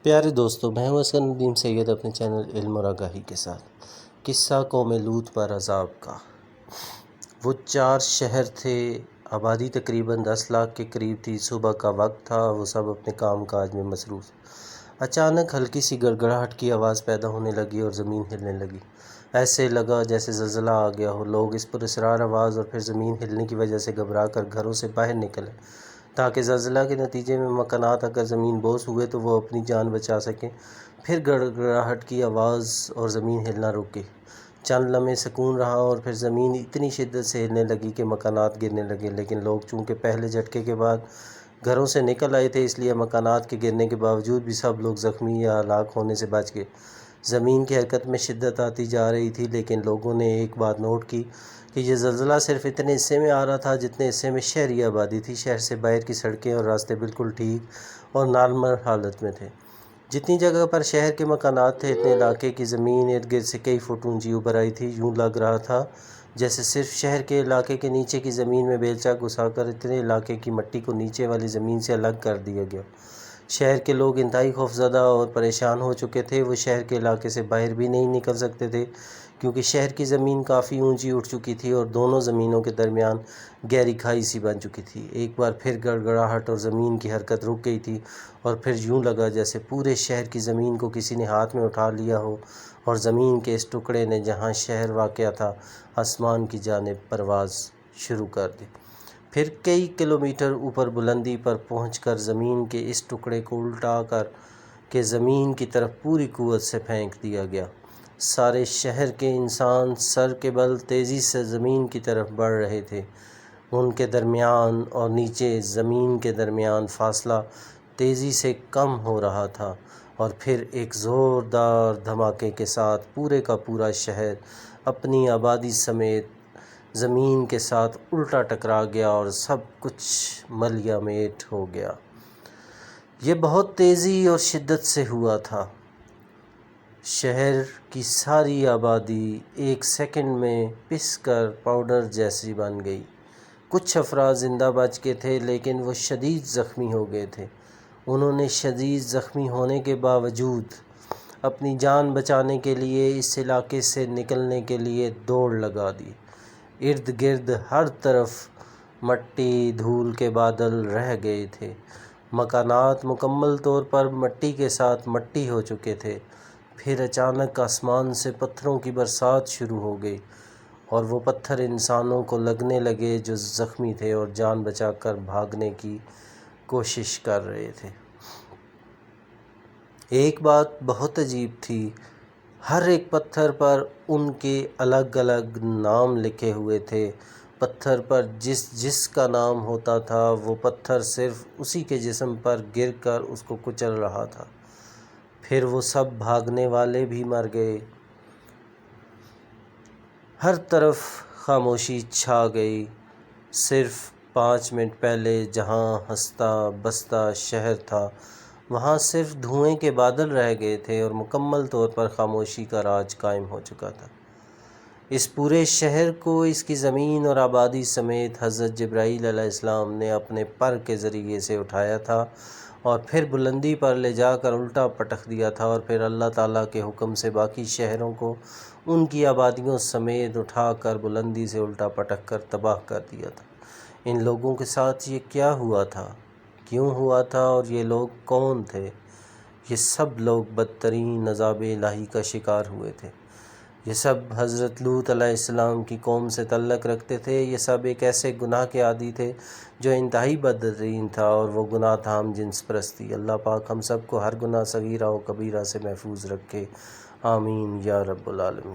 پیارے دوستو، میں ہوں اسکر ندیم سید اپنے چینل علم اور آگاہی کے ساتھ۔ قصہ قوم لوط پر عذاب کا۔ وہ 4 شہر تھے، آبادی تقریباً 10 لاکھ کے قریب تھی۔ صبح کا وقت تھا، وہ سب اپنے کام کاج میں مصروف۔ اچانک ہلکی سی گڑگڑاہٹ کی آواز پیدا ہونے لگی اور زمین ہلنے لگی۔ ایسے لگا جیسے زلزلہ آ گیا ہو۔ لوگ اس پراسرار آواز اور پھر زمین ہلنے کی وجہ سے گھبرا کر گھروں سے باہر نکلے تاکہ زلزلہ کے نتیجے میں مکانات اگر زمین بوس ہوئے تو وہ اپنی جان بچا سکیں۔ پھر گڑگڑاہٹ کی آواز اور زمین ہلنا رک گئی۔ چند لمحے سکون رہا اور پھر زمین اتنی شدت سے ہلنے لگی کہ مکانات گرنے لگے، لیکن لوگ چونکہ پہلے جھٹکے کے بعد گھروں سے نکل آئے تھے، اس لیے مکانات کے گرنے کے باوجود بھی سب لوگ زخمی یا ہلاک ہونے سے بچ گئے۔ زمین کی حرکت میں شدت آتی جا رہی تھی، لیکن لوگوں نے ایک بات نوٹ کی کہ یہ زلزلہ صرف اتنے حصے میں آ رہا تھا جتنے حصے میں شہری آبادی تھی۔ شہر سے باہر کی سڑکیں اور راستے بالکل ٹھیک اور نارمل حالت میں تھے۔ جتنی جگہ پر شہر کے مکانات تھے، اتنے علاقے کی زمین ارد گرد سے کئی فٹ اونچی ابھر آئی تھی۔ یوں لگ رہا تھا جیسے صرف شہر کے علاقے کے نیچے کی زمین میں بیلچہ گھسا کر اتنے علاقے کی مٹی کو نیچے والی زمین سے الگ کر دیا گیا۔ شہر کے لوگ انتہائی خوفزدہ اور پریشان ہو چکے تھے۔ وہ شہر کے علاقے سے باہر بھی نہیں نکل سکتے تھے کیونکہ شہر کی زمین کافی اونچی اٹھ چکی تھی اور دونوں زمینوں کے درمیان گہری کھائی سی بن چکی تھی۔ ایک بار پھر گڑگڑاہٹ اور زمین کی حرکت رک گئی تھی اور پھر یوں لگا جیسے پورے شہر کی زمین کو کسی نے ہاتھ میں اٹھا لیا ہو اور زمین کے اس ٹکڑے نے جہاں شہر واقع تھا آسمان کی جانب پرواز شروع کر دی۔ پھر کئی کلومیٹر اوپر بلندی پر پہنچ کر زمین کے اس ٹکڑے کو الٹا کر کے زمین کی طرف پوری قوت سے پھینک دیا گیا۔ سارے شہر کے انسان سر کے بل تیزی سے زمین کی طرف بڑھ رہے تھے۔ ان کے درمیان اور نیچے زمین کے درمیان فاصلہ تیزی سے کم ہو رہا تھا اور پھر ایک زوردار دھماکے کے ساتھ پورے کا پورا شہر اپنی آبادی سمیت زمین کے ساتھ الٹا ٹکرا گیا اور سب کچھ ملیہ میٹ ہو گیا۔ یہ بہت تیزی اور شدت سے ہوا تھا۔ شہر کی ساری آبادی ایک سیکنڈ میں پس کر پاؤڈر جیسی بن گئی۔ کچھ افراد زندہ بچ گئے تھے، لیکن وہ شدید زخمی ہو گئے تھے۔ انہوں نے شدید زخمی ہونے کے باوجود اپنی جان بچانے کے لیے اس علاقے سے نکلنے کے لیے دوڑ لگا دی۔ ارد گرد ہر طرف مٹی دھول کے بادل رہ گئے تھے۔ مکانات مکمل طور پر مٹی کے ساتھ مٹی ہو چکے تھے۔ پھر اچانک آسمان سے پتھروں کی برسات شروع ہو گئی اور وہ پتھر انسانوں کو لگنے لگے جو زخمی تھے اور جان بچا کر بھاگنے کی کوشش کر رہے تھے۔ ایک بات بہت عجیب تھی، ہر ایک پتھر پر ان کے الگ الگ نام لکھے ہوئے تھے۔ پتھر پر جس جس کا نام ہوتا تھا وہ پتھر صرف اسی کے جسم پر گر کر اس کو کچل رہا تھا۔ پھر وہ سب بھاگنے والے بھی مر گئے۔ ہر طرف خاموشی چھا گئی۔ صرف 5 منٹ پہلے جہاں ہنستا بستا شہر تھا، وہاں صرف دھوئیں کے بادل رہ گئے تھے اور مکمل طور پر خاموشی کا راج قائم ہو چکا تھا۔ اس پورے شہر کو اس کی زمین اور آبادی سمیت حضرت جبرائیل علیہ السلام نے اپنے پر کے ذریعے سے اٹھایا تھا اور پھر بلندی پر لے جا کر الٹا پٹک دیا تھا اور پھر اللہ تعالیٰ کے حکم سے باقی شہروں کو ان کی آبادیوں سمیت اٹھا کر بلندی سے الٹا پٹک کر تباہ کر دیا تھا۔ ان لوگوں کے ساتھ یہ کیا ہوا تھا، کیوں ہوا تھا اور یہ لوگ کون تھے؟ یہ سب لوگ بدترین عذاب الہی کا شکار ہوئے تھے۔ یہ سب حضرت لوط علیہ السلام کی قوم سے تعلق رکھتے تھے۔ یہ سب ایک ایسے گناہ کے عادی تھے جو انتہائی بدترین تھا، اور وہ گناہ تھا ہم جنس پرستی۔ اللہ پاک ہم سب کو ہر گناہ صغیرہ و کبیرہ سے محفوظ رکھے، آمین یا رب العالمین۔